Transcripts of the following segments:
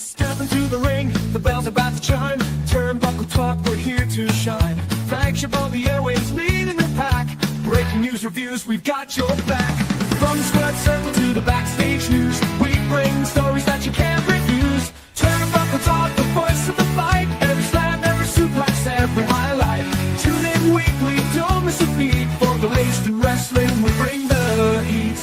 Step into the ring, the bell's about to chime. Turnbuckle Talk, we're here to shine. Flagship of the airwaves, leading the pack. Breaking news reviews, we've got your back. From the squared circle to the backstage news, we bring stories that you can't refuse. Turnbuckle Talk, the voice of the fight. Every slam, every suplex, every highlight. Tune in weekly, don't miss a beat. For the latest in wrestling, we bring the heat.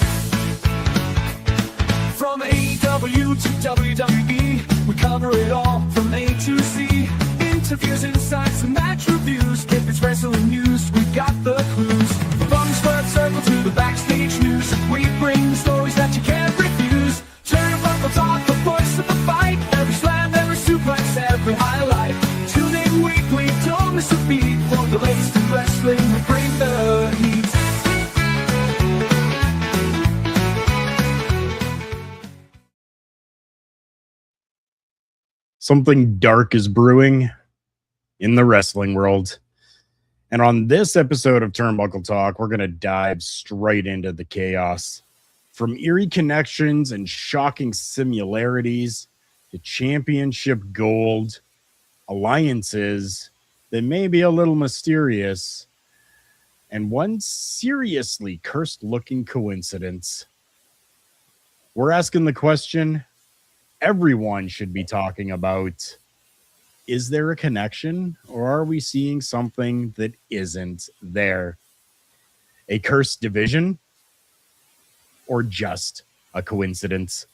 From AEW to WWE, we cover it all from A to Z. Interviews, insights, and match reviews. If it's wrestling news, we've got the clues. From the squared circle to the backstage news, we bring stories that you can't refuse. Turnbuckle Talk, the voice of the fight. Every slam, every suplex, every highlight. Tune in weekly, don't miss a beat. For the latest in wrestling, we bring the heat. Something dark is brewing in the wrestling world. And on this episode of Turnbuckle Talk, we're going to dive straight into the chaos. From eerie connections and shocking similarities to championship gold, alliances that may be a little mysterious, and one seriously cursed-looking coincidence. We're asking the question everyone should be talking about: is there a connection, or are we seeing something that isn't there? A cursed division, or just a coincidence?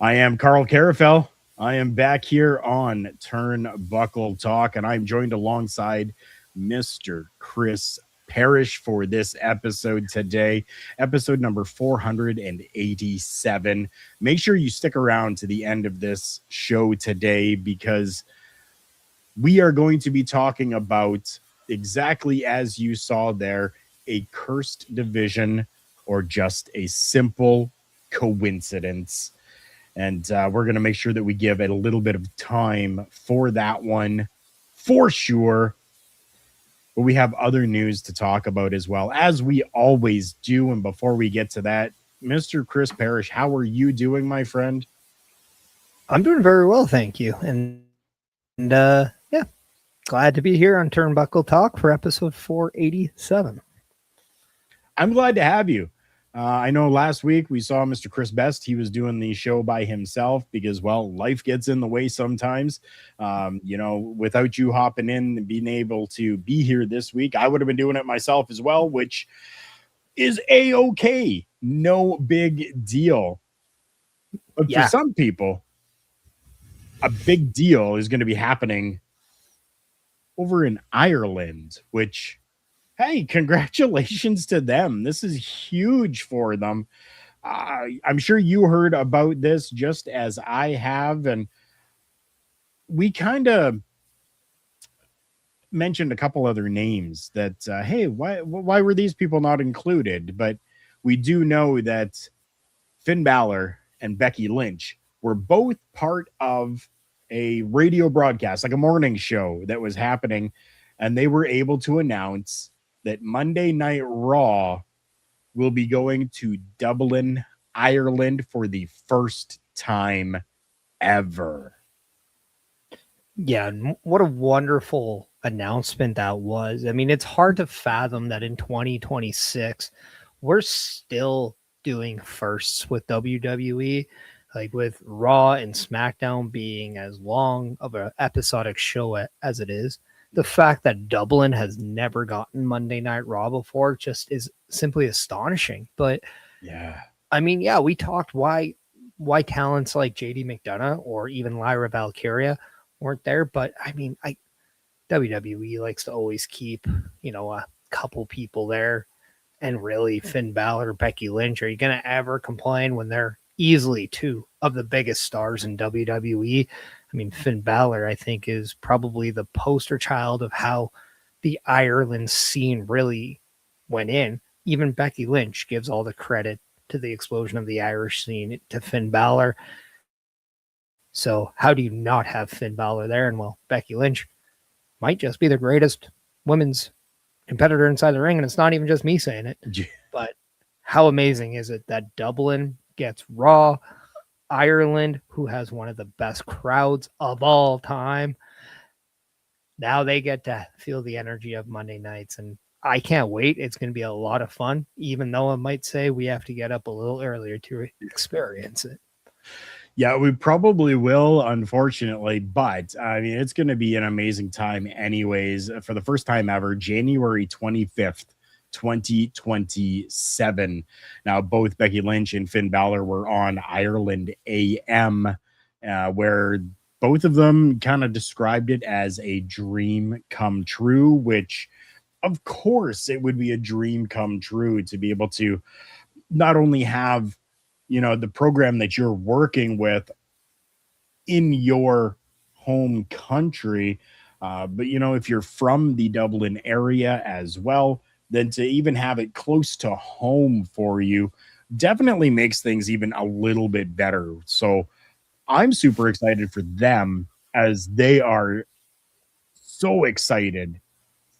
I am Carl Carafel. I am back here on Turnbuckle Talk, and I'm joined alongside Mr. Chris Parrish for this episode today, episode number 487. Make sure you stick around to the end of this show today, because we are going to be talking about, exactly as you saw there, a cursed division or just a simple coincidence. And we're going to make sure that we give it a little bit of time for that one, for sure. But we have other news to talk about as well, as we always do. And before we get to that, Mr. Chris Parrish, how are you doing, my friend? I'm doing very well, thank you. And yeah, glad to be here on Turnbuckle Talk for episode 487. I'm glad to have you. I know last week we saw Mr. Chris Best. He was doing the show by himself because, well, life gets in the way sometimes. Without you hopping in and being able to be here this week, I would have been doing it myself as well, which is A-okay. No big deal. But for some people, a big deal is going to be happening over in Ireland, which, hey, congratulations to them. This is huge for them. I'm sure you heard about this just as I have, and we kind of mentioned a couple other names that, hey, why were these people not included? But we do know that Finn Balor and Becky Lynch were both part of a radio broadcast, like a morning show that was happening, and they were able to announce that Monday Night Raw will be going to Dublin, Ireland for the first time ever. Yeah, what a wonderful announcement that was. I mean, it's hard to fathom that in 2026, we're still doing firsts with WWE, like with Raw and SmackDown being as long of an episodic show as it is. The fact that Dublin has never gotten Monday Night Raw before just is simply astonishing. But yeah, I mean, we talked why talents like JD McDonough or even Lyra Valkyria weren't there. But I mean, WWE likes to always keep, a couple people there. And really, Finn Balor, Becky Lynch, are you going to ever complain when they're easily two of the biggest stars in WWE? I mean, Finn Balor, I think, is probably the poster child of how the Ireland scene really went in. Even Becky Lynch gives all the credit to the explosion of the Irish scene to Finn Balor. So how do you not have Finn Balor there? And, well, Becky Lynch might just be the greatest women's competitor inside the ring, and it's not even just me saying it. But how amazing is it that Dublin gets Raw? Ireland, who has one of the best crowds of all time. Now they get to feel the energy of Monday nights, and I can't wait. It's going to be a lot of fun, even though I might say we have to get up a little earlier to experience it. Yeah, we probably will, unfortunately, but I mean, it's going to be an amazing time, anyways. For the first time ever, January 25th, 2027. Now, both Becky Lynch and Finn Balor were on Ireland AM, where both of them kind of described it as a dream come true, which, of course, it would be a dream come true to be able to not only have the program that you're working with in your home country, but if you're from the Dublin area as well, then to even have it close to home for you definitely makes things even a little bit better. So I'm super excited for them, as they are so excited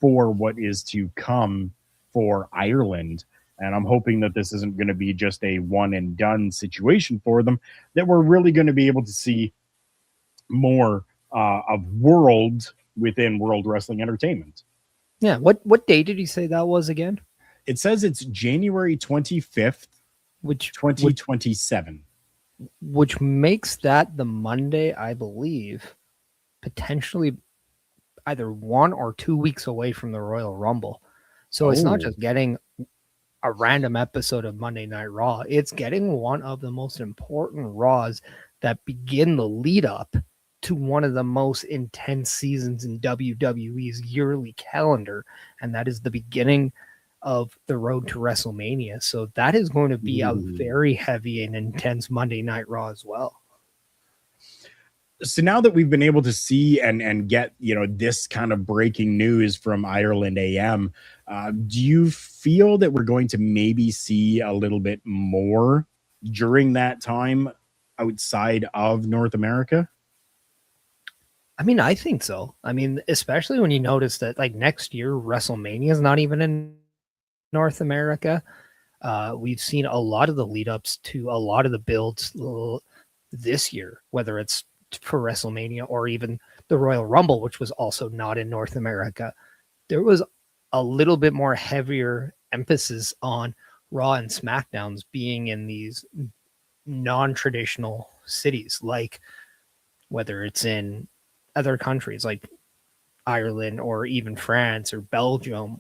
for what is to come for Ireland. And I'm hoping that this isn't going to be just a one and done situation for them, that we're really going to be able to see more of world within World Wrestling Entertainment. Yeah. What day did you say that was again? It says it's January 25th, Which 2027. which makes that the Monday, I believe, potentially either 1 or 2 weeks away from the Royal Rumble. So it's not Oh. just getting a random episode of Monday Night Raw. It's getting one of the most important Raws that begin the lead up to one of the most intense seasons in WWE's yearly calendar, and that is the beginning of the road to WrestleMania. So that is going to be a very heavy and intense Monday Night Raw as well. So now that we've been able to see and get this kind of breaking news from Ireland AM, do you feel that we're going to maybe see a little bit more during that time outside of North America? I mean, I think so. I mean, especially when you notice that like next year WrestleMania is not even in North America. We've seen a lot of the lead ups to a lot of the builds this year, whether it's for WrestleMania or even the Royal Rumble, which was also not in North America. There was a little bit more heavier emphasis on Raw and SmackDowns being in these non-traditional cities, like whether it's in other countries like Ireland or even France or Belgium,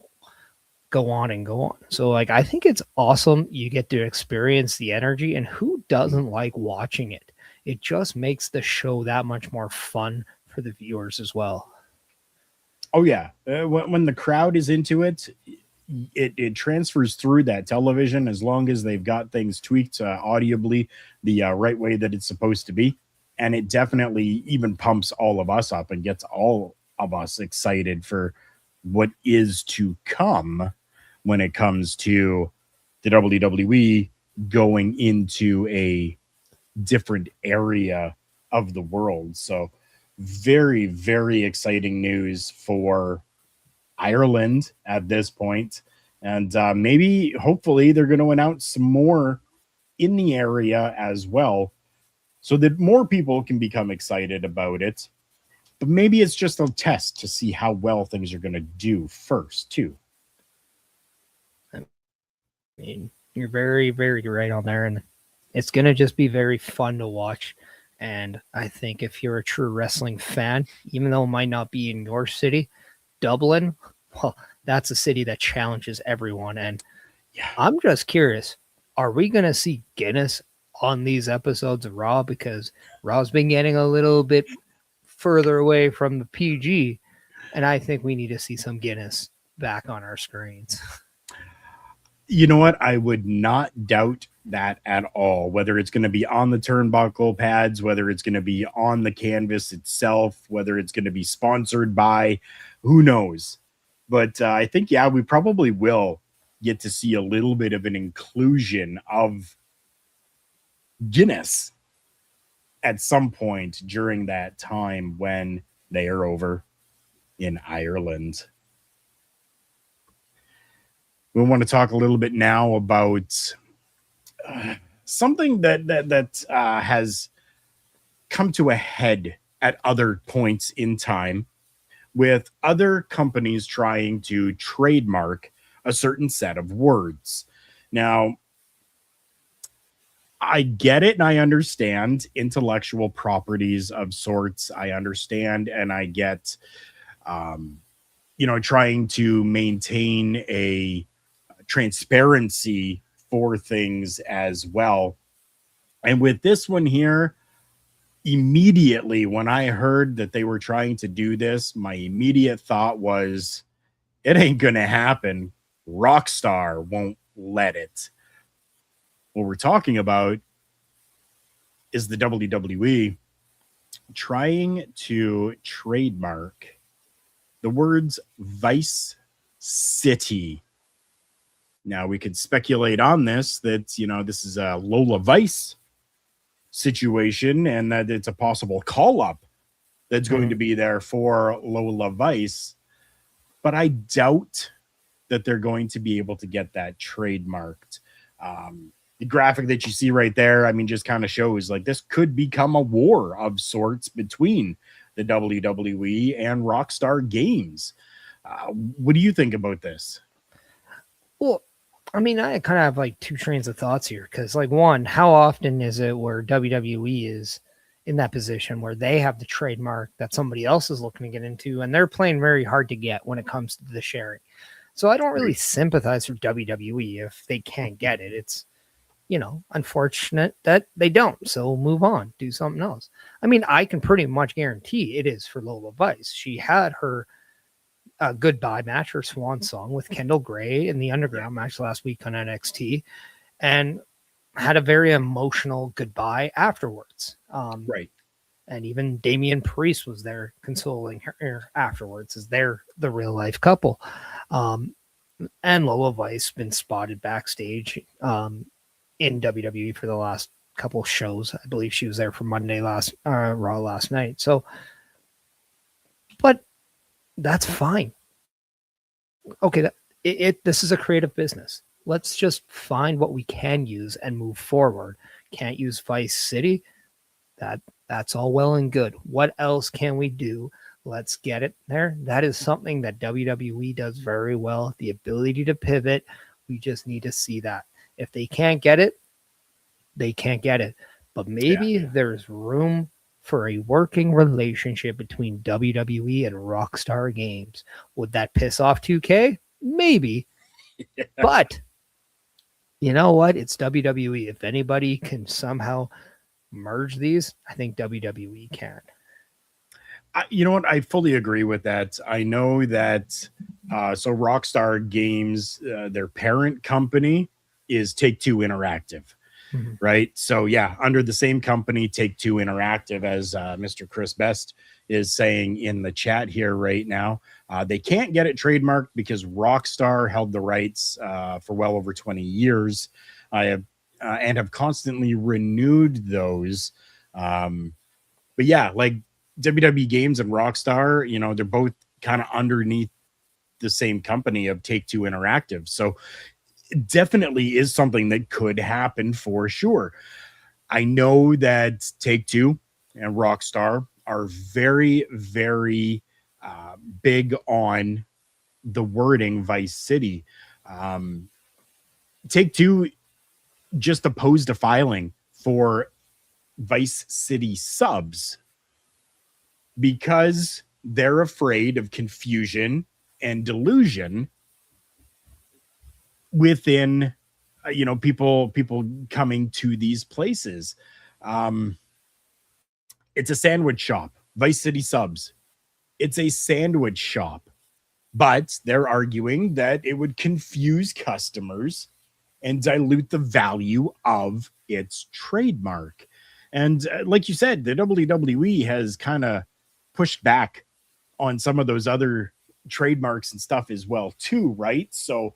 go on and go on. So like, I think it's awesome. You get to experience the energy, and who doesn't like watching it? It just makes the show that much more fun for the viewers as well. Oh yeah. When the crowd is into it, it transfers through that television, as long as they've got things tweaked audibly the right way that it's supposed to be. And it definitely even pumps all of us up and gets all of us excited for what is to come when it comes to the WWE going into a different area of the world. So very, very exciting news for Ireland at this point. And maybe, hopefully, they're going to announce some more in the area as well, so that more people can become excited about it. But maybe it's just a test to see how well things are going to do first, too. I mean, you're very, very right on there. And it's going to just be very fun to watch. And I think if you're a true wrestling fan, even though it might not be in your city, Dublin, well, that's a city that challenges everyone. And Yeah. I'm just curious, are we going to see Guinness on these episodes of Raw? Because Raw's been getting a little bit further away from the PG, and I think we need to see some Guinness back on our screens. You know what? I would not doubt that at all. Whether it's going to be on the turnbuckle pads, whether it's going to be on the canvas itself, whether it's going to be sponsored by, who knows? But I think, yeah, we probably will get to see a little bit of an inclusion of Guinness at some point during that time when they are over in Ireland. We want to talk a little bit now about something that has come to a head at other points in time with other companies trying to trademark a certain set of words. Now, I get it and I understand intellectual properties of sorts. I understand and I get, trying to maintain a transparency for things as well. And with this one here, immediately when I heard that they were trying to do this, my immediate thought was, it ain't gonna happen. Rockstar won't let it. What we're talking about is the WWE trying to trademark the words Vice City. Now we could speculate on this that, this is a Lola Vice situation and that it's a possible call up that's going to be there for Lola Vice. But I doubt that they're going to be able to get that trademarked. The graphic that you see right there, I mean, just kind of shows like this could become a war of sorts between the WWE and Rockstar Games. What do you think about this? Well, I mean, I kind of have like two trains of thoughts here because, like, one, how often is it where WWE is in that position where they have the trademark that somebody else is looking to get into and they're playing very hard to get when it comes to the sharing? So I don't really sympathize for WWE if they can't get it. It's, unfortunate that they don't. So move on, do something else. I mean, I can pretty much guarantee it is for Lola Vice. She had her goodbye match, her swan song with Kendall Gray in the underground match last week on NXT, and had a very emotional goodbye afterwards. Right. And even Damian Priest was there consoling her afterwards, as they're the real life couple. And Lola Vice been spotted backstage in WWE for the last couple shows. I believe she was there for Raw last night. So, but that's fine. Okay, this is a creative business. Let's just find what we can use and move forward. Can't use Vice City. That's all well and good. What else can we do? Let's get it there. That is something that WWE does very well. The ability to pivot. We just need to see that. If they can't get it, they can't get it. But maybe there's room for a working relationship between WWE and Rockstar Games. Would that piss off 2K? Maybe. Yeah. But you know what? It's WWE. If anybody can somehow merge these, I think WWE can. You know what? I fully agree with that. I know that so Rockstar Games, their parent company is Take-Two Interactive. Mm-hmm. Right. So, yeah, under the same company, Take-Two Interactive, as Mr. Chris Best is saying in the chat here right now. They can't get it trademarked because Rockstar held the rights for well over 20 years. And have constantly renewed those. But yeah, like WWE Games and Rockstar, they're both kind of underneath the same company of Take-Two Interactive. So definitely is something that could happen for sure. I know that Take-Two and Rockstar are very, very big on the wording Vice City. Take-Two just opposed a filing for Vice City subs because they're afraid of confusion and delusion within people coming to these places. It's a sandwich shop. Vice City subs, it's a sandwich shop, but they're arguing that it would confuse customers and dilute the value of its trademark. And like you said, the WWE has kind of pushed back on some of those other trademarks and stuff as well too, right? So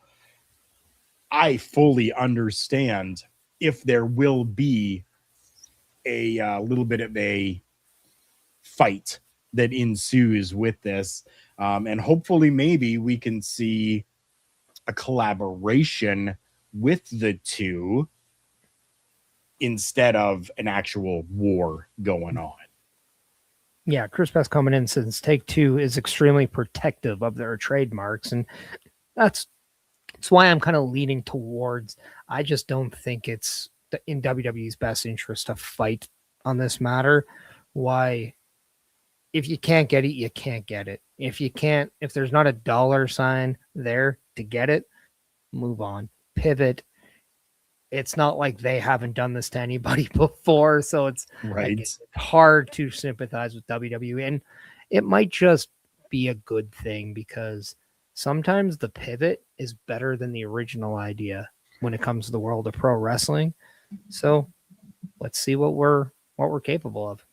I fully understand if there will be a little bit of a fight that ensues with this. And hopefully maybe we can see a collaboration with the two instead of an actual war going on. Yeah, Chris Best coming in since Take-Two is extremely protective of their trademarks, and that's why I'm kind of leaning towards. I just don't think it's in WWE's best interest to fight on this matter. Why? If you can't get it, you can't get it. If there's not a dollar sign there to get it, move on, pivot. It's not like they haven't done this to anybody before, so it's Right. it's hard to sympathize with WWE, and it might just be a good thing because sometimes the pivot is better than the original idea when it comes to the world of pro wrestling. So let's see what we're capable of.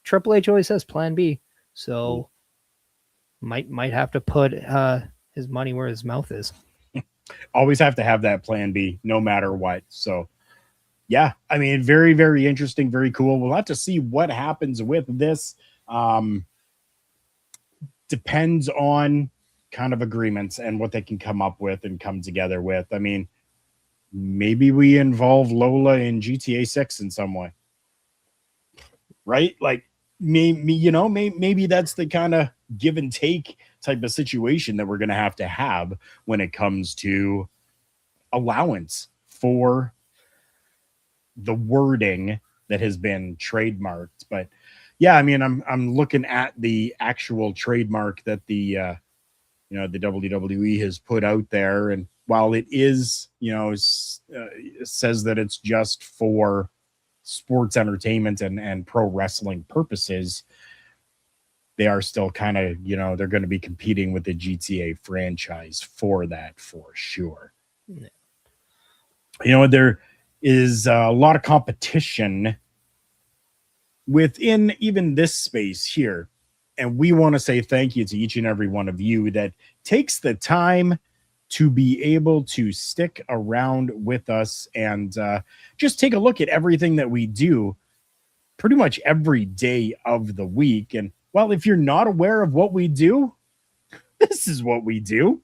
Triple H always says Plan B, so might have to put his money where his mouth is. Always have to have that plan B no matter what. So yeah, I mean, very, very interesting, very cool. We'll have to see what happens with this. Depends on kind of agreements and what they can come up with and come together with. I mean, maybe we involve Lola in GTA 6 in some way, right? Like maybe that's the kind of give and take type of situation that we're going to have when it comes to allowance for the wording that has been trademarked. But yeah, I mean, I'm looking at the actual trademark that the WWE has put out there, and while it is says that it's just for sports entertainment and pro wrestling purposes, they are still kind of, they're going to be competing with the GTA franchise for that, for sure. Yeah. There is a lot of competition within even this space here. And we want to say thank you to each and every one of you that takes the time to be able to stick around with us and just take a look at everything that we do pretty much every day of the week. And well, if you're not aware of what we do, this is what we do.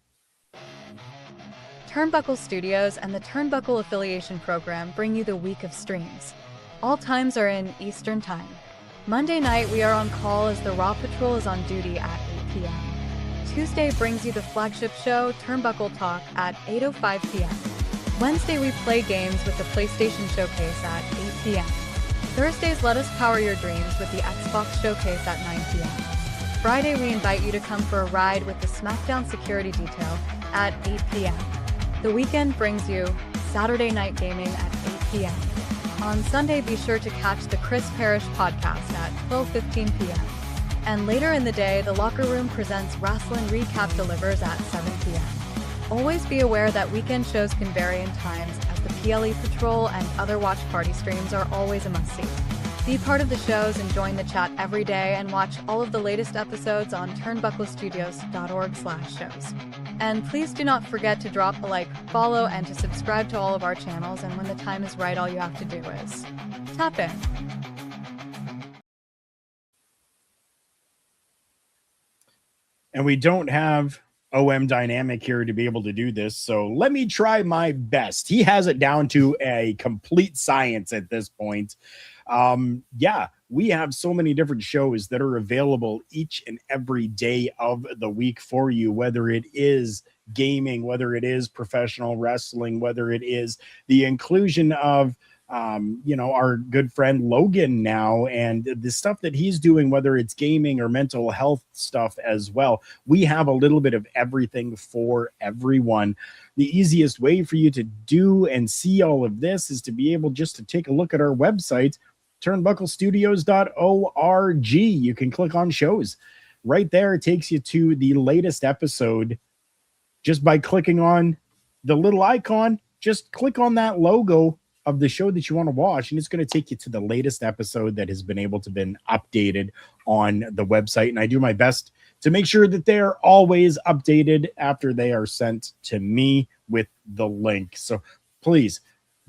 Turnbuckle Studios and the Turnbuckle Affiliation Program bring you the week of streams. All times are in Eastern Time. Monday night, we are on call as the Raw Patrol is on duty at 8 p.m. Tuesday brings you the flagship show, Turnbuckle Talk, at 8:05 p.m. Wednesday, we play games with the PlayStation Showcase at 8 p.m. Thursdays, let us power your dreams with the Xbox Showcase at 9 p.m. Friday, we invite you to come for a ride with the SmackDown Security Detail at 8 p.m. The weekend brings you Saturday Night Gaming at 8 p.m. On Sunday, be sure to catch the Chris Parrish podcast at 12:15 p.m. And later in the day, the Locker Room presents Wrestling Recap Delivers at 7 p.m. Always be aware that weekend shows can vary in times, as the PLE Patrol and other watch party streams are always a must-see. Be part of the shows and join the chat every day and watch all of the latest episodes on turnbucklestudios.org/shows. And please do not forget to drop a like, follow, and to subscribe to all of our channels, and when the time is right, all you have to do is tap in. And we don't have OM Dynamic here to be able to do this, so let me try my best. He has it down to a complete science at this point. We have so many different shows that are available each and every day of the week for you, whether it is gaming, whether it is professional wrestling, whether it is the inclusion of our good friend Logan now and the stuff that he's doing, whether it's gaming or mental health stuff as well. We have a little bit of everything for everyone. The easiest way for you to do and see all of this is to be able just to take a look at our website, turnbucklestudios.org. You can click on shows. Right there, it takes you to the latest episode just by clicking on the little icon. Just click on that logo of the show that you want to watch, and it's going to take you to the latest episode that has been able to been updated on the website. And I do my best to make sure that they're always updated after they are sent to me with the link. So please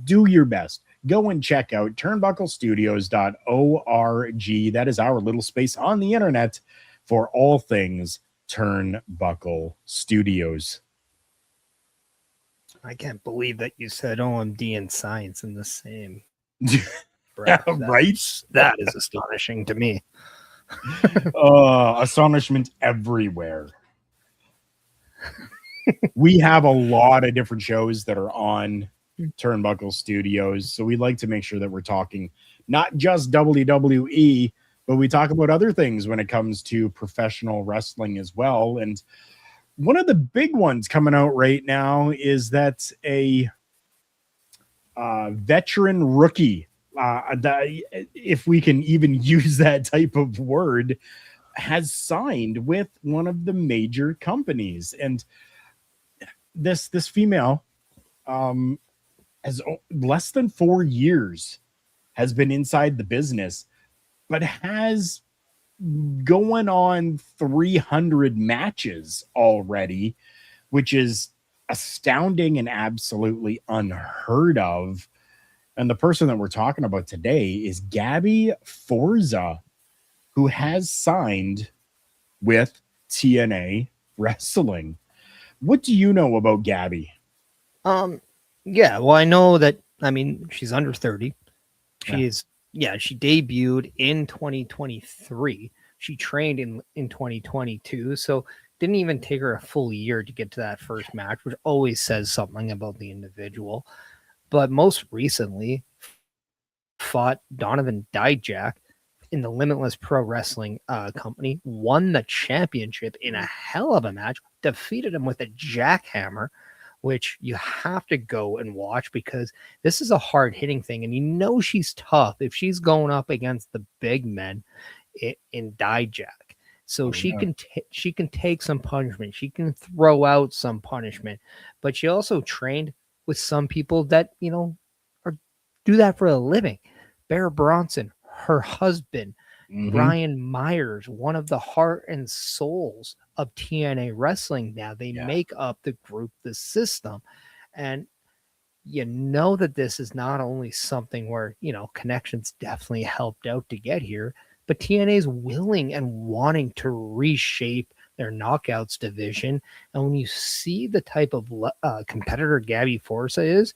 do your best. Go and check out turnbucklestudios.org. That is our little space on the internet for all things Turnbuckle Studios. I can't believe that you said OMD and science in the same Yeah, right? That is astonishing to me. Astonishment everywhere. We have a lot of different shows that are on Turnbuckle Studios, so we'd like to make sure that we're talking not just WWE, but we talk about other things when it comes to professional wrestling as well. And one of the big ones coming out right now is that a veteran rookie, if we can even use that type of word, has signed with one of the major companies. And this female has less than 4 years has been inside the business, but has going on 300 matches already, which is astounding and absolutely unheard of. And the person that we're talking about today is Gabby Forza, who has signed with TNA Wrestling. What do you know about Gabby? Yeah, well, I know that, I mean, she's under 30. She debuted in 2023. She trained in 2022, so didn't even take her a full year to get to that first match, which always says something about the individual. But most recently fought Donovan Dijak in the Limitless Pro Wrestling company, won the championship in a hell of a match, defeated him with a jackhammer, which you have to go and watch because this is a hard-hitting thing. And you know she's tough if she's going up against the big men in Dijak. So she can take some punishment. She can throw out some punishment. But she also trained with some people that, you know, do that for a living. Bear Bronson, her husband, Brian Myers, one of the heart and souls of TNA Wrestling. Now they make up the group, the system. And you know that this is not only something where, you know, connections definitely helped out to get here, but TNA is willing and wanting to reshape their knockouts division. And when you see the type of competitor Gabby Forza is,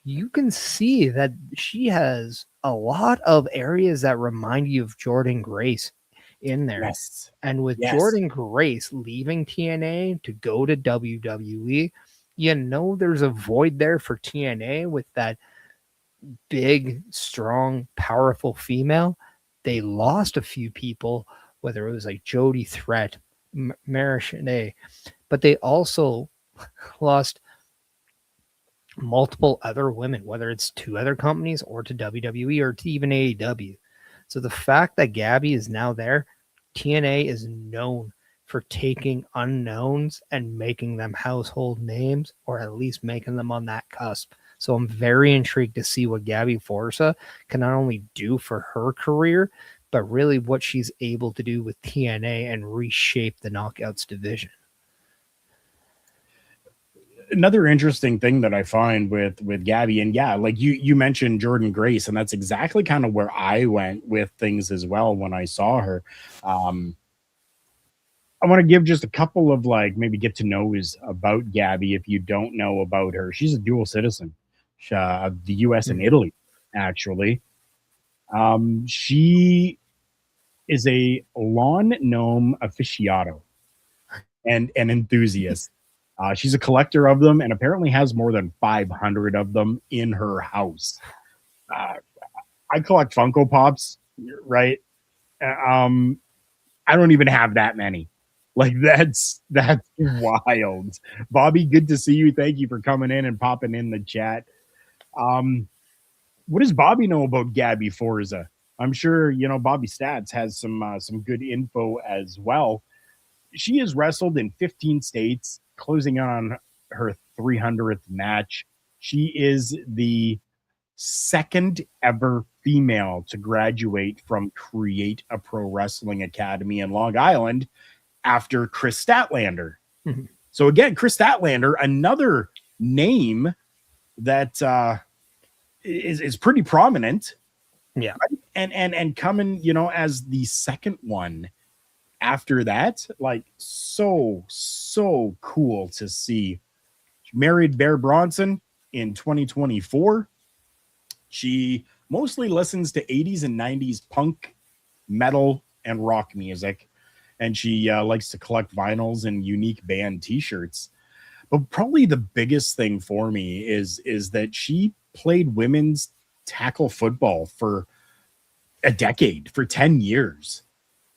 you can see that she has a lot of areas that remind you of Jordan Grace in there. Yes. And with Jordan Grace leaving TNA to go to WWE, you know there's a void there for TNA with that big, strong, powerful female. They lost a few people, whether it was like Jody Threat, Marishane, but they also lost multiple other women, whether it's to other companies or to WWE or to even AEW. So the fact that Gabby is now there, TNA is known for taking unknowns and making them household names, or at least making them on that cusp. So I'm very intrigued to see what Gabby Forza can not only do for her career, but really what she's able to do with TNA and reshape the Knockouts division. Another interesting thing that I find with Gabby, and like you mentioned Jordan Grace, and that's exactly kind of where I went with things as well when I saw her. I want to give just a couple of like maybe get to knows about Gabby if you don't know about her. She's a dual citizen of the US and Italy, actually. She is a lawn gnome aficionado and an enthusiast. She's a collector of them and apparently has more than 500 of them in her house. I collect Funko Pops, right? I don't even have that many. Like that's wild. Bobby, good to see you. Thank you for coming in and popping in the chat. What does Bobby know about Gabby Forza? I'm sure, you know, Bobby Stats has some good info as well. She has wrestled in 15 states, closing on her 300th match. She is the second ever female to graduate from Create a Pro Wrestling Academy in Long Island after Chris Statlander. So again, Chris Statlander, another name that is pretty prominent. Yeah. And coming, you know, as the second one after that, like so cool to see. She married Bear Bronson in 2024. She mostly listens to 80s and 90s punk, metal, and rock music. And she likes to collect vinyls and unique band t-shirts. But probably the biggest thing for me is that she played women's tackle football for a decade, for 10 years.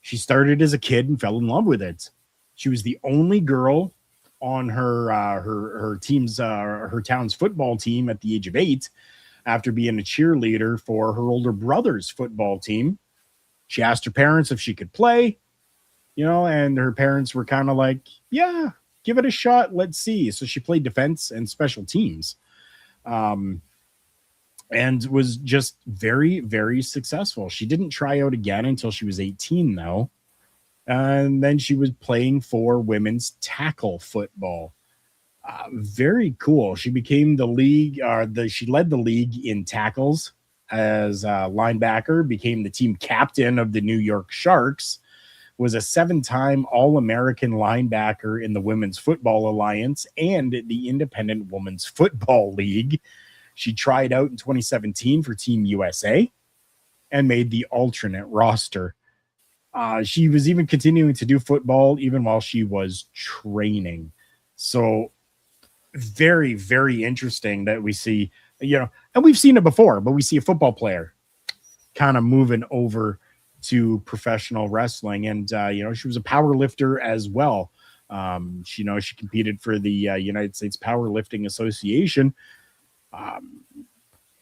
She started as a kid and fell in love with it. She was the only girl on her team's her town's football team at the age of 8, after being a cheerleader for her older brother's football team. She asked her parents if she could play, and her parents were kind of like, yeah, give it a shot. Let's see. So she played defense and special teams, and was just very, very successful. She didn't try out again until she was 18, though. And then she was playing for women's tackle football. Very cool. She became the league, she led the league in tackles as a linebacker, became the team captain of the New York Sharks, was a 7-time All-American linebacker in the Women's Football Alliance and the Independent Women's Football League. She tried out in 2017 for Team USA and made the alternate roster. She was even continuing to do football even while she was training. So very, very interesting that we see, and we've seen it before, but we see a football player kind of moving over to professional wrestling. And, she was a power lifter as well. She competed for the United States Powerlifting Association.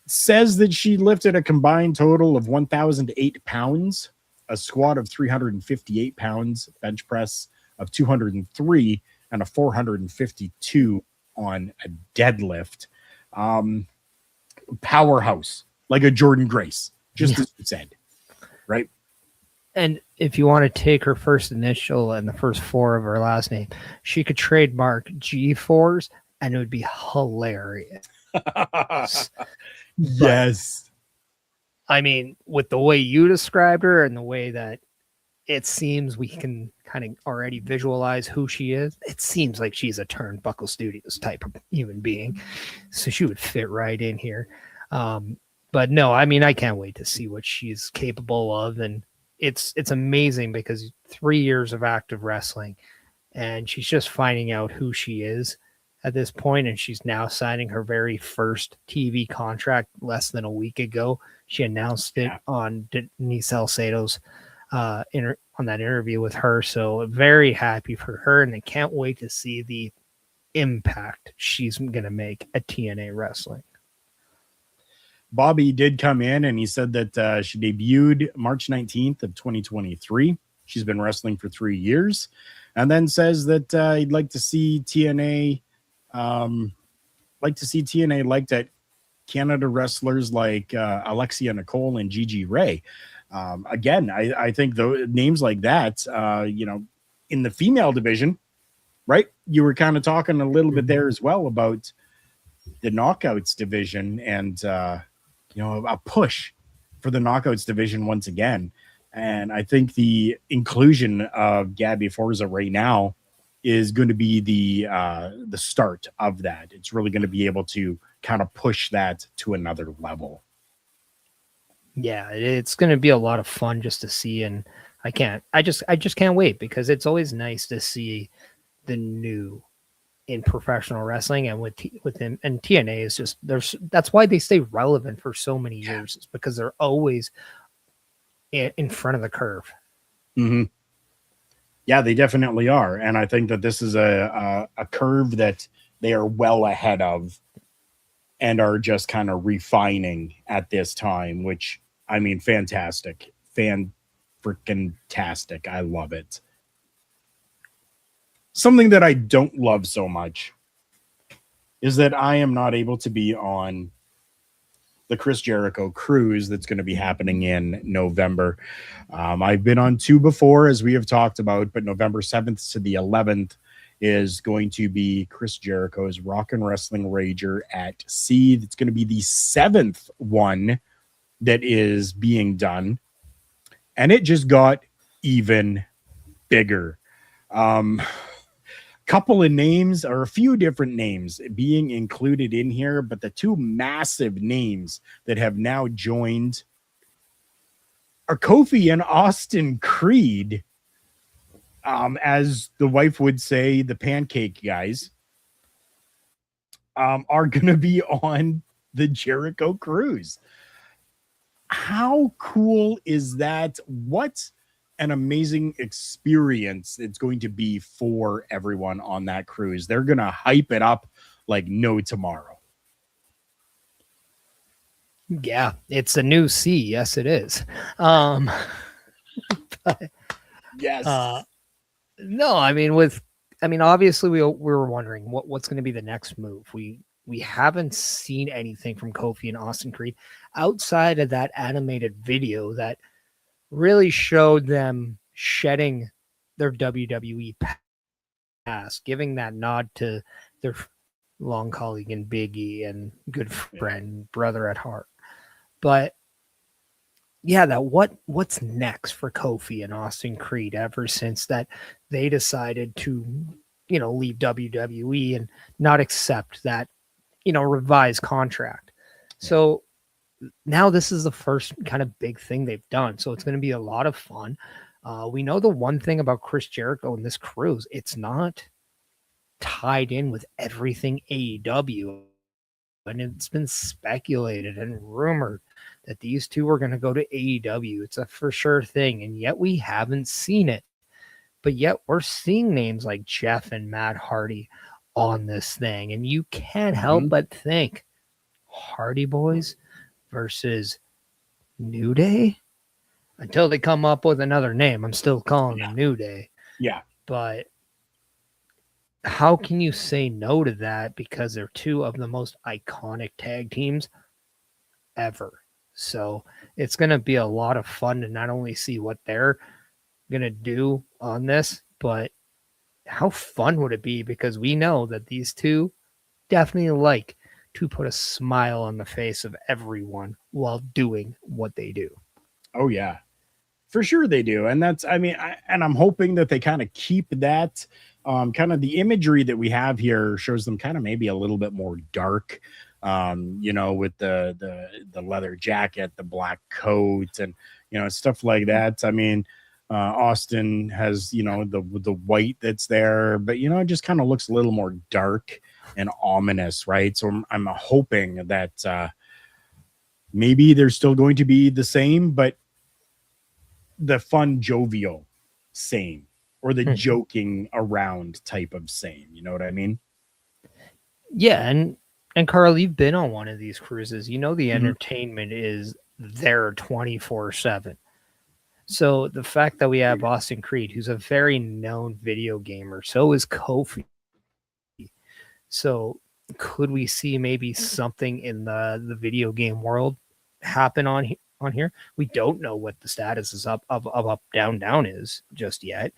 Says that she lifted a combined total of 1,008 pounds, a squat of 358 pounds, bench press of 203, and a 452 on a deadlift. Powerhouse, like a Jordan Grace, just as you said, right? And if you want to take her first initial and the first 4 of her last name, she could trademark G4s and it would be hilarious. Yes. I mean, with the way you described her and the way that it seems we can kind of already visualize who she is, it seems like she's a Turnbuckle Studios type of human being. So she would fit right in here. But no, I mean, I can't wait to see what she's capable of. And it's amazing because 3 years of active wrestling and she's just finding out who she is at this point, and she's now signing her very first TV contract less than a week ago. She announced it on Denise Salcedo's on that interview with her. So very happy for her, and I can't wait to see the impact she's going to make at TNA Wrestling. Bobby did come in and he said that she debuted March 19th of 2023. She's been wrestling for 3 years, and then says that he'd like to see TNA liked at Canada wrestlers like Alexia Nicole and Gigi Ray. Again, I think names like that, in the female division, right? You were kind of talking a little bit there as well about the Knockouts division and, a push for the Knockouts division once again. And I think the inclusion of Gabby Forza right now is going to be the start of that. It's really going to be able to kind of push that to another level. Yeah, it's going to be a lot of fun just to see, and I just can't wait because it's always nice to see the new in professional wrestling, and with him and TNA is just that's why they stay relevant for so many years. It's because they're always in front of the curve. Mm-hmm. Yeah, they definitely are. And I think that this is a curve that they are well ahead of and are just kind of refining at this time, which, I mean, fantastic. Fan-freaking-tastic. I love it. Something that I don't love so much is that I am not able to be on the Chris Jericho cruise that's going to be happening in November. I've been on 2 before, as we have talked about, but November 7th to the 11th is going to be Chris Jericho's Rock and Wrestling Rager at Sea. It's going to be the 7th one that is being done, and it just got even bigger. couple of names or a few different names being included in here, but the two massive names that have now joined are Kofi and Austin Creed, as the wife would say, the pancake guys, are going to be on the Jericho cruise. How cool is that? What an amazing experience it's going to be for everyone on that cruise. They're going to hype it up like no tomorrow. Yeah, it's a new sea. Yes, it is. But, Yes. No, I mean, obviously we were wondering what's going to be the next move. We haven't seen anything from Kofi and Austin Creed outside of that animated video that really showed them shedding their WWE past, giving that nod to their long colleague in Big E and good friend, brother at heart. But yeah, what's next for Kofi and Austin Creed ever since that they decided to, leave WWE and not accept that, revised contract. So now this is the first kind of big thing they've done. So it's going to be a lot of fun. We know the one thing about Chris Jericho and this cruise, it's not tied in with everything AEW. And it's been speculated and rumored that these two are going to go to AEW. It's a for sure thing. And yet we haven't seen it. But yet we're seeing names like Jeff and Matt Hardy on this thing. And you can't help but think Hardy Boys versus New Day until they come up with another name. I'm still calling them New Day. Yeah. But how can you say no to that? Because they're two of the most iconic tag teams ever. So it's going to be a lot of fun to not only see what they're going to do on this, but how fun would it be? Because we know that these two definitely like to put a smile on the face of everyone while doing what they do. Oh, yeah. For sure they do. And that's, I'm hoping that they kind of keep that. Kind of the imagery that we have here shows them kind of maybe a little bit more dark, with the leather jacket, the black coat, and stuff like that. Austin has the white that's there, but it just kind of looks a little more dark and ominous, right? So I'm hoping that maybe they're still going to be the same, but the fun, jovial same, or the joking around type of same. You know what I mean? Yeah, and Carl, you've been on one of these cruises. The entertainment is there 24/7. So the fact that we have Austin Creed, who's a very known video gamer, so is Kofi. So could we see maybe something in the video game world happen on here? We don't know what the status is up down is just yet.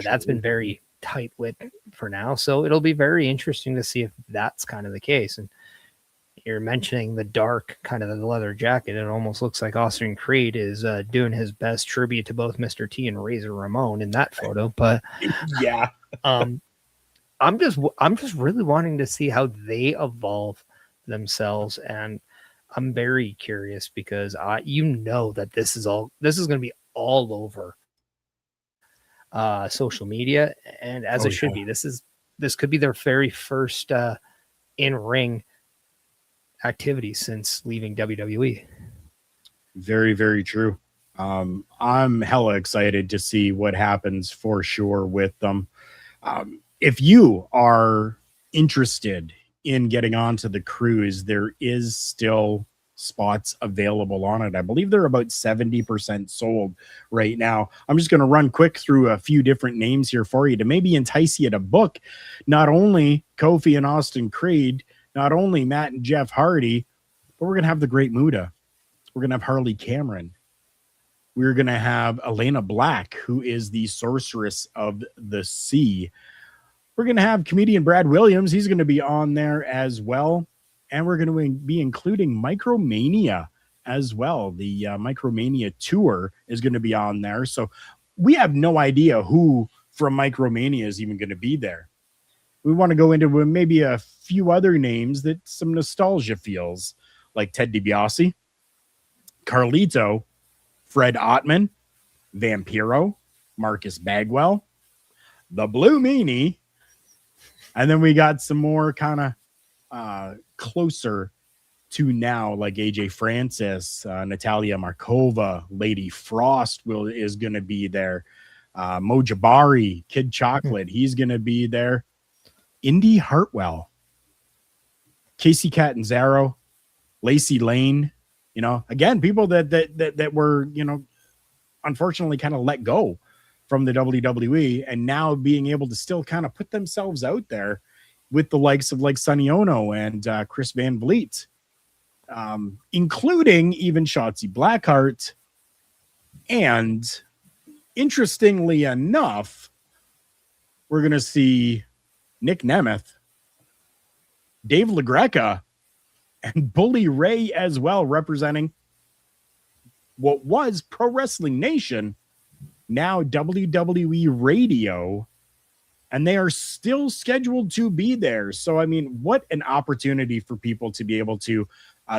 That's been very tight-lipped for now. So it'll be very interesting to see if that's kind of the case. And you're mentioning the dark kind of the leather jacket. It almost looks like Austin Creed is doing his best tribute to both Mr. T and Razor Ramon in that photo. But yeah, I'm just really wanting to see how they evolve themselves, and I'm very curious because that this is going to be all over social media, and as it should be. This could be their very first in-ring activity since leaving WWE. Very, very true. I'm hella excited to see what happens for sure with them. If you are interested in getting onto the cruise, there is still spots available on it. I believe they're about 70% sold right now. I'm just going to run quick through a few different names here for you to maybe entice you to book not only Kofi and Austin Creed, not only Matt and Jeff Hardy, but we're going to have the Great Muta. We're going to have Harley Cameron. We're going to have Elena Black, who is the Sorceress of the Sea. We're going to have comedian Brad Williams. He's going to be on there as well. And we're going to be including Micromania as well. The Micromania tour is going to be on there. So we have no idea who from Micromania is even going to be there. we want to go into maybe a few other names that some nostalgia feels, like Ted DiBiase, Carlito, Fred Ottman, Vampiro, Marcus Bagwell, the Blue Meanie, and then we got some more kind of closer to now, like AJ Francis, Natalia Markova, Lady Frost is going to be there. Mo Jabari, Kid Chocolate, he's going to be there. Indy Hartwell, Casey Catanzaro, Lacey Lane, again, people that were, unfortunately kind of let go from the WWE, and now being able to still kind of put themselves out there with the likes of like Sonny Ono and Chris Van Vliet, including even Shotzi Blackheart. And interestingly enough, we're going to see Nick Nemeth, Dave LaGreca, and Bully Ray as well, representing what was Pro Wrestling Nation, now WWE Radio, and they are still scheduled to be there. So, I mean, what an opportunity for people to be able to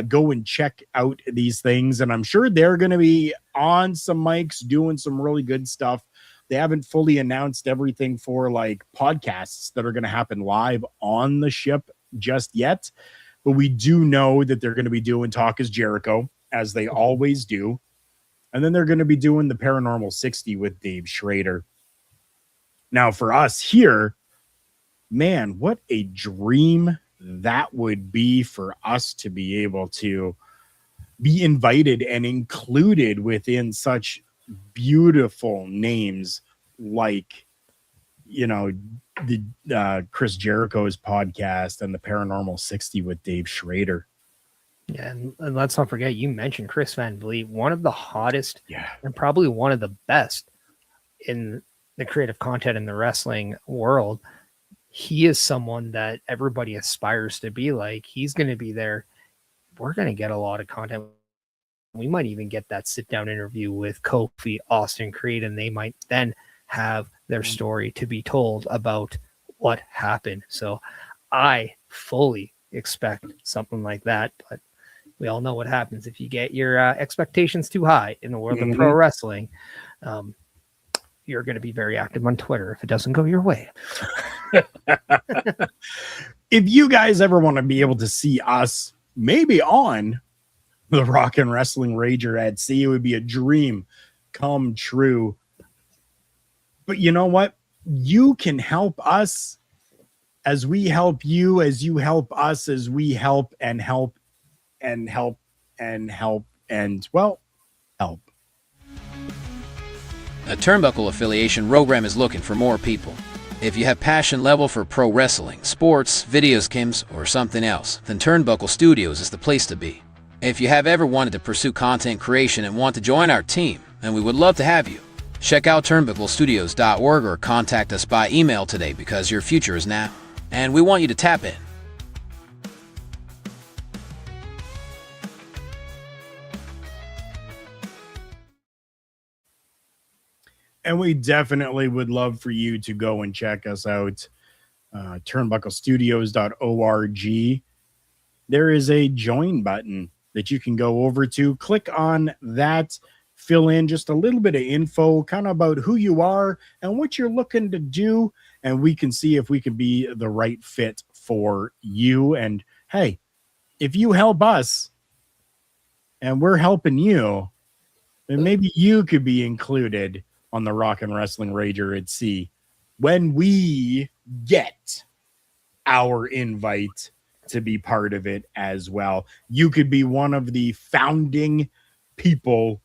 go and check out these things. And I'm sure they're going to be on some mics doing some really good stuff. They haven't fully announced everything for like podcasts that are going to happen live on the ship just yet. But we do know that they're going to be doing Talk is Jericho, as they always do. And then they're going to be doing the Paranormal 60 with Dave Schrader. Now, for us here, man, what a dream that would be for us to be able to be invited and included within such beautiful names like, the Chris Jericho's podcast and the Paranormal 60 with Dave Schrader. Yeah, and let's not forget, you mentioned Chris Van Vliet, one of the hottest and probably one of the best in the creative content in the wrestling world. He is someone that everybody aspires to be like. He's going to be there. We're going to get a lot of content. We might even get that sit-down interview with Kofi, Austin Creed, and they might then have their story to be told about what happened. So I fully expect something like that, but we all know what happens if you get your expectations too high in the world of pro wrestling. You're going to be very active on Twitter if it doesn't go your way. If you guys ever want to be able to see us maybe on the Rock and Wrestling Rager at Sea, it would be a dream come true. But you know what? You can help us as we help you, as you help us, as we help and help and help and help and, well, help. A Turnbuckle affiliation program is looking for more people. If you have passion level for pro wrestling, sports, videos games, or something else, then Turnbuckle Studios is the place to be. If you have ever wanted to pursue content creation and want to join our team, then we would love to have you. Check out turnbucklestudios.org or contact us by email today, because your future is now, and we want you to tap in. And we definitely would love for you to go and check us out. Turnbucklestudios.org. There is a join button that you can go over to. Click on that, fill in just a little bit of info, kind of about who you are and what you're looking to do. And we can see if we can be the right fit for you. And hey, if you help us and we're helping you, then maybe you could be included on the Rock and Wrestling Rager at Sea when we get our invite to be part of it as well. You could be one of the founding people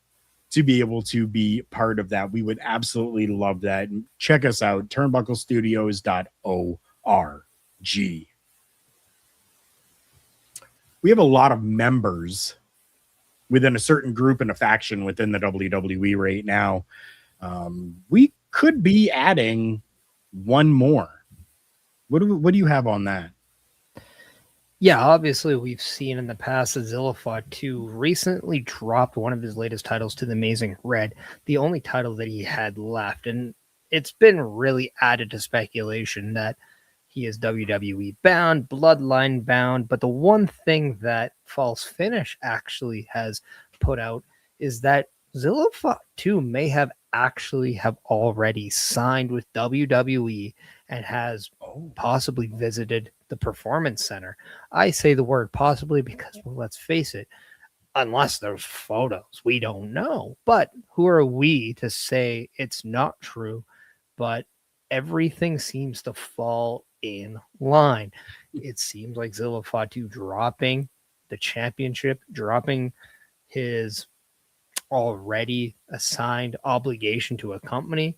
to be able to be part of that. We would absolutely love that. Check us out, turnbucklestudios.org. We have a lot of members within a certain group and a faction within the WWE right now. We could be adding one more. What do you have on that? Yeah, obviously we've seen in the past that Zillafot 2 recently dropped one of his latest titles to the Amazing Red, the only title that he had left. And it's been really added to speculation that He is WWE bound, bloodline bound. But the one thing that False Finish actually has put out is that Zilla Fatu may have already signed with WWE and has possibly visited the Performance Center. I say the word possibly because, well, let's face it, unless there's photos, we don't know. But who are we to say it's not true? But everything seems to fall in line. It seems like Zilla Fatu dropping the championship, dropping his already assigned obligation to a company,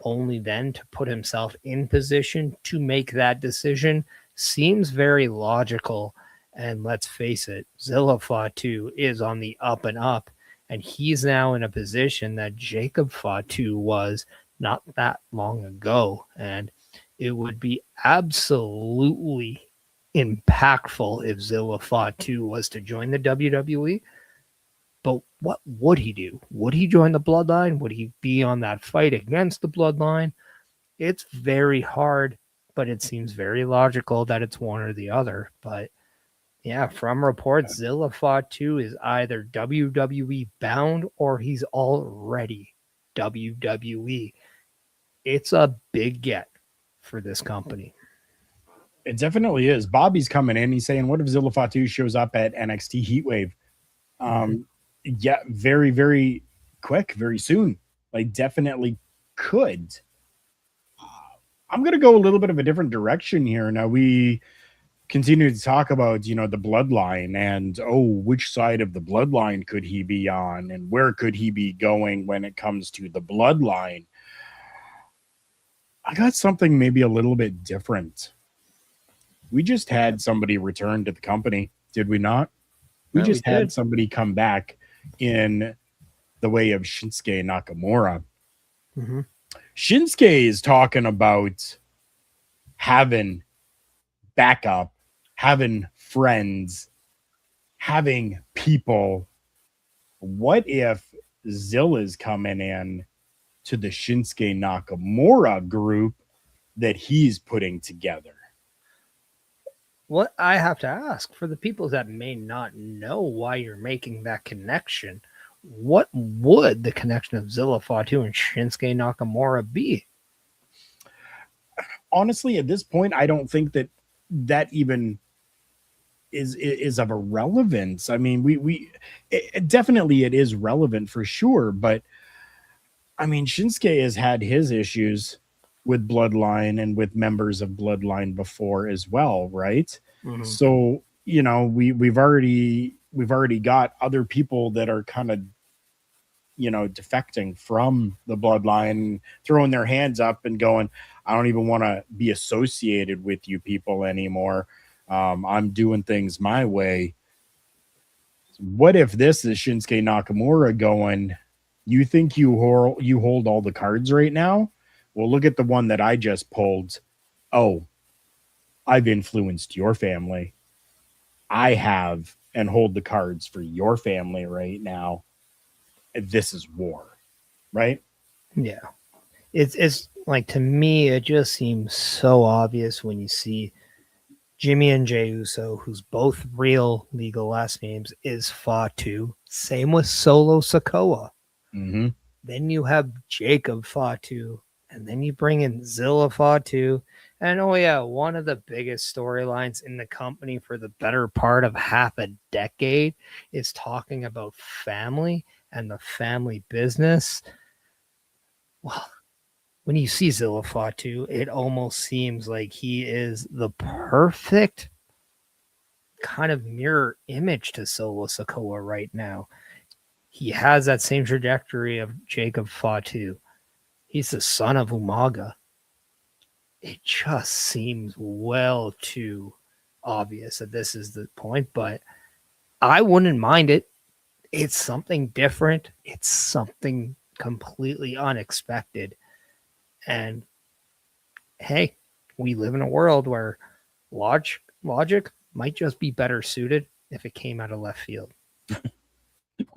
only then to put himself in position to make that decision seems very logical. And let's face it, Zilla Fatu is on the up and up, and he's now in a position that Jacob Fatu was not that long ago. And it would be absolutely impactful if Zilla Fatu was to join the WWE. But what would he do? Would he join the Bloodline? Would he be on that fight against the Bloodline? It's very hard, but it seems very logical that it's one or the other. But yeah, from reports, Zilla Fatu is either WWE bound or he's already WWE. It's a big get for this company. It definitely is. Bobby's coming in. He's saying, what if Zilla Fatu shows up at NXT Heatwave? Yeah, very, very quick, very soon. Like, definitely could. I'm going to go a little bit of a different direction here. Now, we continue to talk about, the bloodline and, which side of the bloodline could he be on and where could he be going when it comes to the bloodline? I got something maybe a little bit different. We just had somebody return to the company, did we not? We just had somebody come back in the way of Shinsuke Nakamura. Mm-hmm. Shinsuke is talking about having backup, having friends, having people. What if Zilla's coming in to the Shinsuke Nakamura group that he's putting together? What I have to ask, for the people that may not know why you're making that connection, what would the connection of Zilla Fatu and Shinsuke Nakamura be? Honestly, at this point, I don't think that even is of a relevance. I mean, definitely it is relevant for sure, but I mean, Shinsuke has had his issues with Bloodline and with members of Bloodline before as well, right? Mm-hmm. So, we've already got other people that are kind of, defecting from the Bloodline, throwing their hands up and going, I don't even want to be associated with you people anymore. I'm doing things my way. What if this is Shinsuke Nakamura going, you think you hold all the cards right now? Well, look at the one that I just pulled. Oh, I've influenced your family. I have and hold the cards for your family right now. This is war, right? Yeah. It's like, to me, it just seems so obvious when you see Jimmy and Jey Uso, whose both real legal last names is Fatu. Same with Solo Sikoa. Mm-hmm. Then you have Jacob Fatu. And then you bring in Zilla Fatu. And one of the biggest storylines in the company for the better part of half a decade is talking about family and the family business. Well, when you see Zilla Fatu, it almost seems like he is the perfect kind of mirror image to Solo Sikoa right now. He has that same trajectory of Jacob Fatu. He's the son of Umaga. It just seems well too obvious that this is the point, but I wouldn't mind it. It's something different. It's something completely unexpected. And hey, we live in a world where logic might just be better suited if it came out of left field.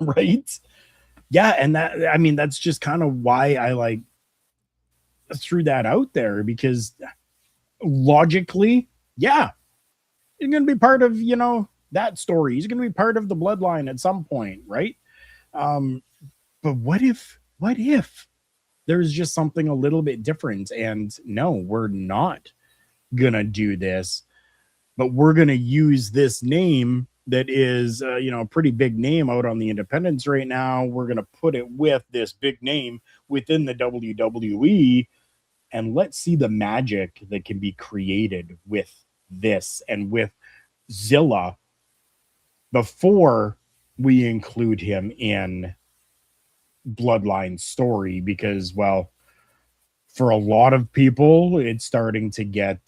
Right? Yeah, and that's just kind of why I threw that out there, because logically, yeah, he's going to be part of, that story. He's going to be part of the bloodline at some point, right? But what if there's just something a little bit different? And no, we're not going to do this, but we're going to use this name that is, a pretty big name out on the independents right now. We're going to put it with this big name within the WWE, and let's see the magic that can be created with this and with Zilla before we include him in bloodline story, because, well, for a lot of people, it's starting to get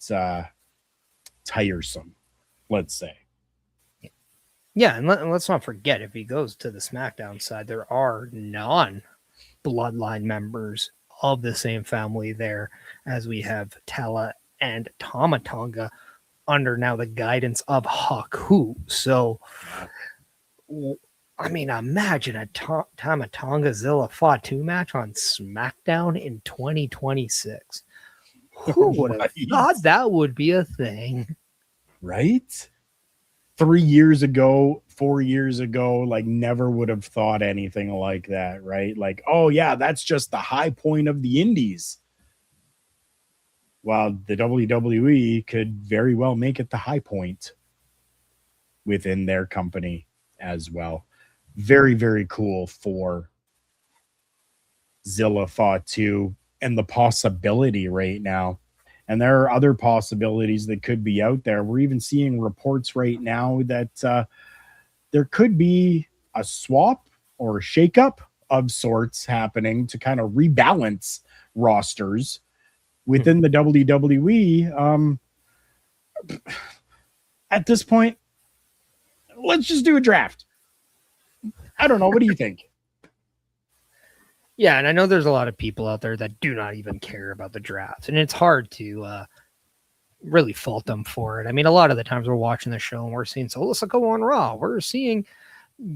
tiresome, let's say. Yeah, and let's not forget, if he goes to the SmackDown side, there are non-bloodline members of the same family there, as we have Tala and Tama Tonga under now the guidance of Haku. So, I mean, imagine a Tama Tonga Zilla Fatu match on SmackDown in 2026. Who would have thought that would be a thing? Right? 3 years ago, 4 years ago, like, never would have thought anything like that, right? Like, oh yeah, that's just the high point of the indies. Well, the WWE could very well make it the high point within their company as well. Very, very cool for Zilla Fatu and the possibility right now. And there are other possibilities that could be out there. We're even seeing reports right now that there could be a swap or a shakeup of sorts happening to kind of rebalance rosters within the WWE. At this point, let's just do a draft. I don't know. What do you think? Yeah, and I know there's a lot of people out there that do not even care about the draft, and it's hard to really fault them for it. I mean, a lot of the times we're watching the show and we're seeing Solo Sikoa on Raw. We're seeing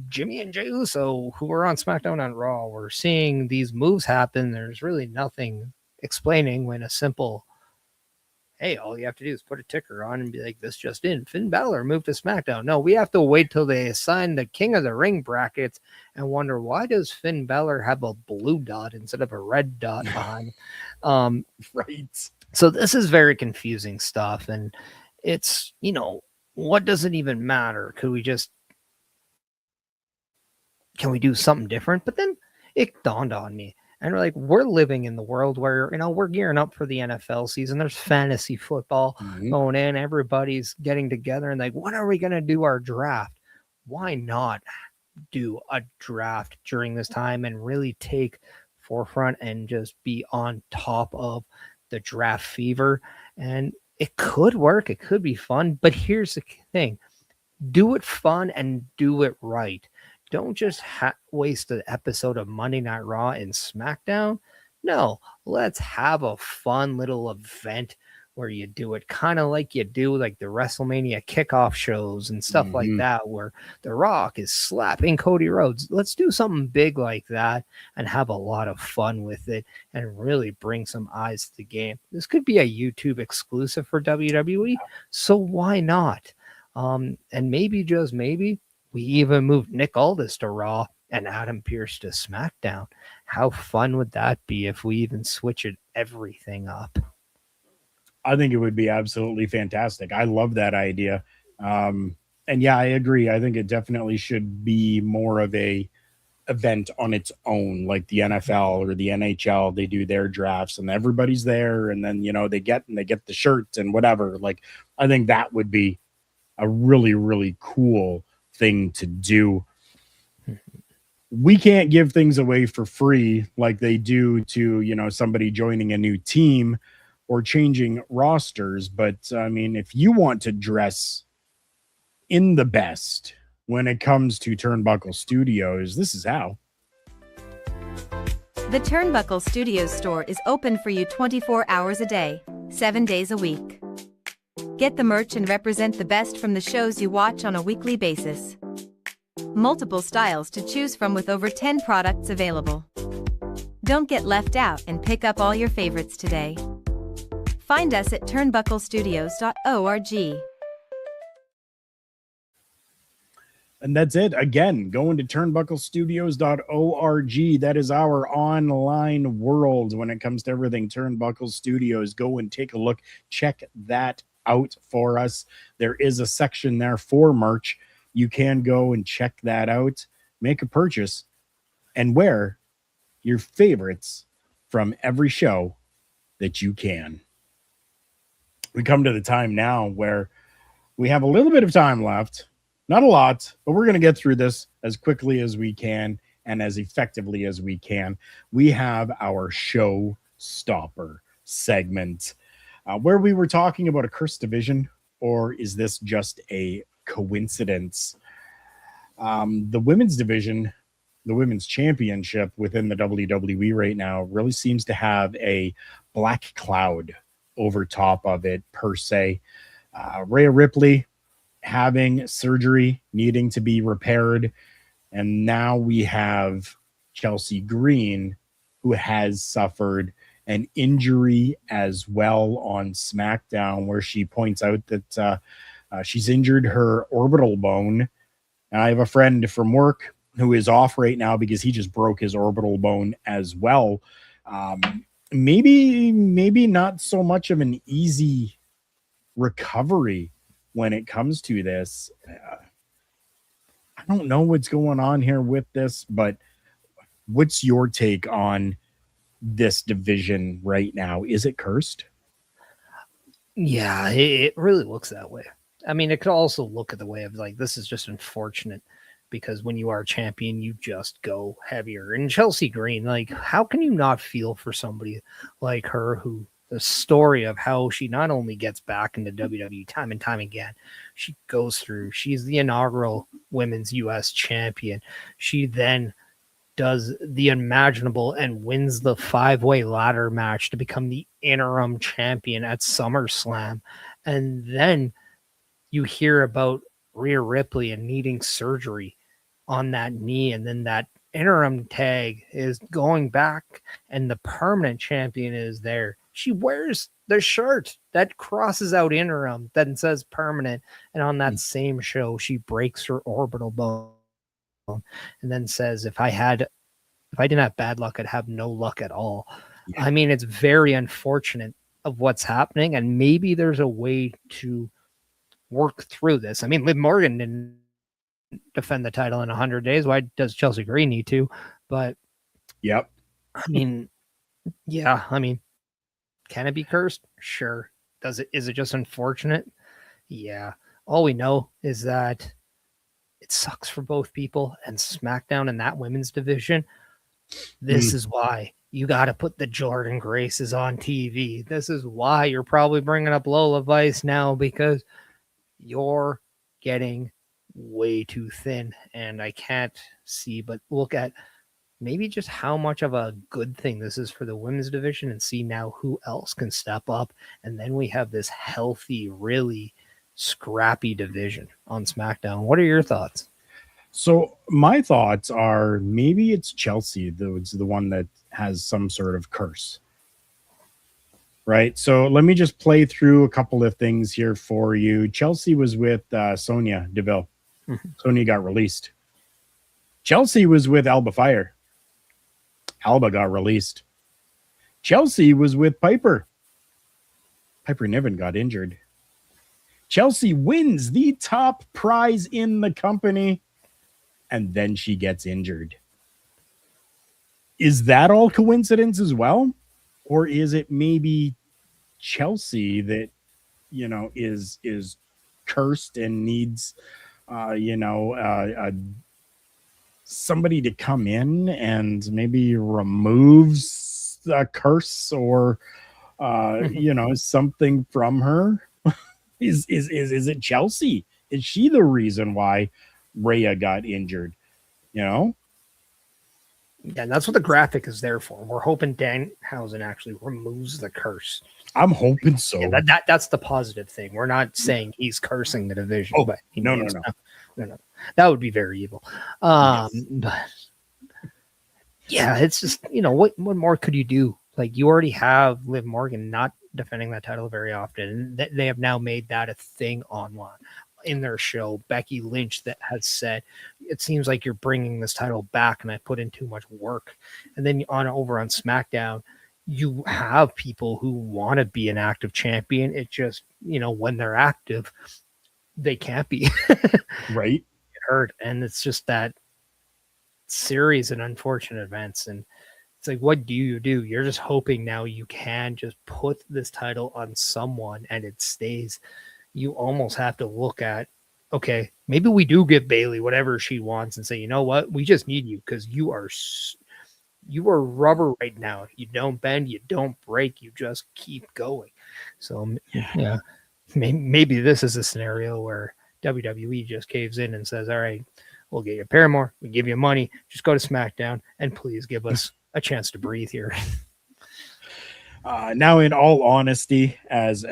Jimmy and Jey Uso, who are on SmackDown on Raw. We're seeing these moves happen. There's really nothing explaining when a simple, hey, all you have to do is put a ticker on and be like, this just in, Finn Balor moved to SmackDown. No, we have to wait till they assign the King of the Ring brackets and wonder, why does Finn Balor have a blue dot instead of a red dot behind? Right. So this is very confusing stuff. And it's, what does it even matter? Can we do something different? But then it dawned on me. And we're living in the world where, we're gearing up for the NFL season. There's fantasy football going in. Everybody's getting together and when are we going to do our draft? Why not do a draft during this time and really take forefront and just be on top of the draft fever? And it could work. It could be fun. But here's the thing. Do it fun and do it right. Don't just waste an episode of Monday Night Raw and SmackDown. No, let's have a fun little event where you do it kind of like you do like the WrestleMania kickoff shows and stuff like that, where The Rock is slapping Cody Rhodes. Let's do something big like that and have a lot of fun with it and really bring some eyes to the game. This could be a YouTube exclusive for WWE, so why not? And maybe, just maybe, we even moved Nick Aldis to Raw and Adam Pearce to SmackDown. How fun would that be if we even switched everything up? I think it would be absolutely fantastic. I love that idea. And yeah, I agree. I think it definitely should be more of a event on its own, like the NFL or the NHL. They do their drafts and everybody's there, and then they get the shirts and whatever. I think that would be a really, really cool thing to do. We can't give things away for free like they do to somebody joining a new team or changing rosters. But I mean, if you want to dress in the best when it comes to Turnbuckle Studios, this is how. The Turnbuckle Studios store is open for you 24 hours a day, 7 days a week. Get the merch and represent the best from the shows you watch on a weekly basis. Multiple styles to choose from with over 10 products available. Don't get left out and pick up all your favorites today. Find us at turnbucklestudios.org. And that's it. Again, going to turnbucklestudios.org. That is our online world when it comes to everything Turnbuckle Studios. Go and take a look. Check that out for us. There is a section there for merch. You can go and check that out, make a purchase, and wear your favorites from every show that you can. We come to the time now where we have a little bit of time left. Not a lot, but we're going to get through this as quickly as we can and as effectively as we can. We have our showstopper segment where we were talking about a cursed division, or is this just a coincidence? The women's division, the women's championship within the WWE right now really seems to have a black cloud over top of it, per se. Rhea Ripley having surgery, needing to be repaired. And now we have Chelsea Green, who has suffered an injury as well on SmackDown, where she points out that she's injured her orbital bone. And I have a friend from work who is off right now because he just broke his orbital bone as well. Maybe not so much of an easy recovery when it comes to this. I don't know what's going on here with this, but what's your take on this division right now? Is it cursed? Yeah, it really looks that way. I mean, it could also look at the way of like, this is just unfortunate because when you are champion, you just go heavier. And Chelsea Green, like, how can you not feel for somebody like her who the story of how she not only gets back into WWE time and time again, she goes through, she's the inaugural women's US champion. She then does the unimaginable and wins the 5-way ladder match to become the interim champion at SummerSlam. And then you hear about Rhea Ripley and needing surgery on that knee. And then that interim tag is going back and the permanent champion is there. She wears the shirt that crosses out interim, then says permanent. And on that same show, she breaks her orbital bone and then says, if I didn't have bad luck, I'd have no luck at all. Yeah. I mean, it's very unfortunate of what's happening. And maybe there's a way to work through this. I mean, Liv Morgan didn't defend the title in 100 days. Why does Chelsea Green need to? But yep. I mean, yeah, I mean, can it be cursed? Sure. Is it just unfortunate? Yeah. All we know is that it sucks for both people, and SmackDown in that women's division. This is why you got to put the Jordan Graces on TV. This is why you're probably bringing up Lola Vice now, because you're getting way too thin. And I can't see but look at maybe just how much of a good thing this is for the women's division and see now who else can step up. And then we have this healthy, really scrappy division on SmackDown. What are your thoughts? So my thoughts are maybe it's Chelsea, it's the one that has some sort of curse. Right. So let me just play through a couple of things here for you. Chelsea was with Sonya Deville. Mm-hmm. Sonya got released. Chelsea was with Alba Fire. Alba got released. Chelsea was with Piper. Piper Niven got injured. Chelsea wins the top prize in the company, and then she gets injured. Is that all coincidence as well? Or is it maybe Chelsea that, is cursed and needs, somebody to come in and maybe removes the curse or, something from her? Is it Chelsea? Is she the reason why Rhea got injured? Yeah, and that's what the graphic is there for. We're hoping Danhausen actually removes the curse. I'm hoping so. Yeah, that's the positive thing. We're not saying he's cursing the division. Oh, but no. That would be very evil. Yes. But yeah, it's just, what more could you do? Like, you already have Liv Morgan not defending that title very often. And they have now made that a thing online in their show. Becky Lynch that has said, it seems like you're bringing this title back and I put in too much work. And then over on SmackDown, you have people who want to be an active champion. It just, when they're active, they can't be. Right. Hurt. And it's just that series of unfortunate events. And it's like, what do? You're just hoping now you can just put this title on someone and it stays. You almost have to look at, okay, maybe we do give Bayley whatever she wants and say, you know what, we just need you because you are rubber right now. You don't bend, you don't break, you just keep going. So yeah, maybe this is a scenario where WWE just caves in and says, all right, we'll get you Paramore, we give you money, just go to SmackDown and please give us a chance to breathe here. Now, in all honesty, as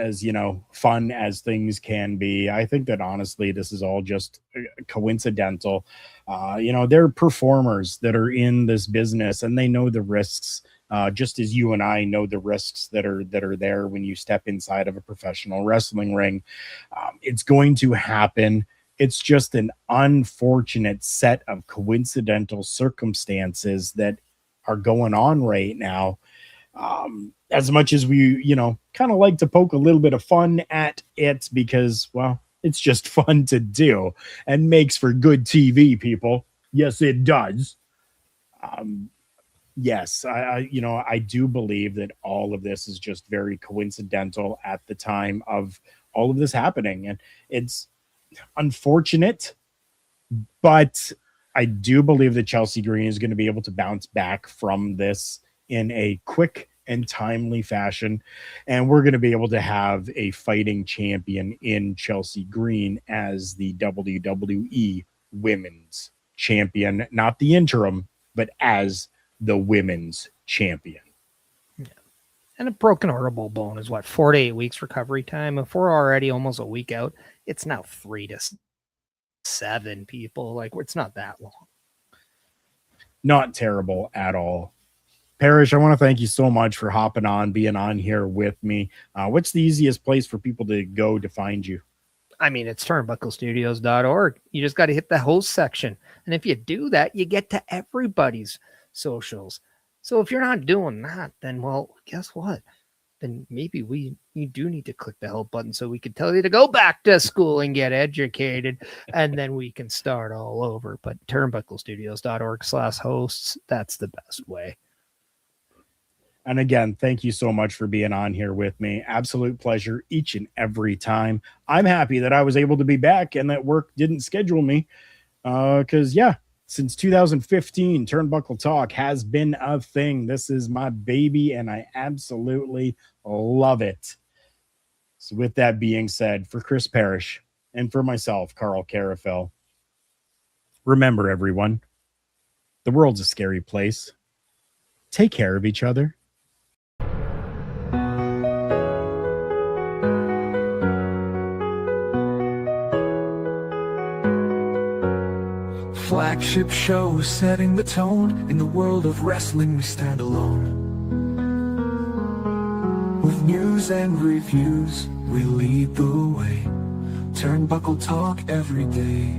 fun as things can be, I think that honestly, this is all just coincidental. They're performers that are in this business and they know the risks, just as you and I know the risks that are there when you step inside of a professional wrestling ring. It's going to happen. It's just an unfortunate set of coincidental circumstances that are going on right now. As much as we, kind of like to poke a little bit of fun at it because, well, it's just fun to do and makes for good TV, people. Yes, it does. Yes, I do believe that all of this is just very coincidental at the time of all of this happening. And it's unfortunate, but I do believe that Chelsea Green is going to be able to bounce back from this in a quick and timely fashion. And we're going to be able to have a fighting champion in Chelsea Green as the WWE Women's Champion, not the interim, but as the Women's Champion. Yeah. And a broken orbital bone is 4 to 8 weeks recovery time. If we're already almost a week out, it's now 3 to 7 people. Like, it's not that long. Not terrible at all. Parrish, I want to thank you so much for hopping on, being on here with me. What's the easiest place for people to go to find you? I mean, it's turnbucklestudios.org. You just got to hit the host section. And if you do that, you get to everybody's socials. So if you're not doing that, then, well, guess what? Then maybe you do need to click the help button so we can tell you to go back to school and get educated. And then we can start all over. But turnbucklestudios.org/hosts, that's the best way. And again, thank you so much for being on here with me. Absolute pleasure each and every time. I'm happy that I was able to be back and that work didn't schedule me. Because, since 2015, Turnbuckle Talk has been a thing. This is my baby, and I absolutely love it. So with that being said, for Chris Parrish and for myself, Carl Carafel, remember, everyone, the world's a scary place. Take care of each other. Flagship show setting the tone. In the world of wrestling we stand alone. With news and reviews we lead the way. Turnbuckle Talk every day.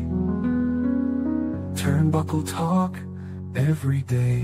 Turnbuckle Talk every day.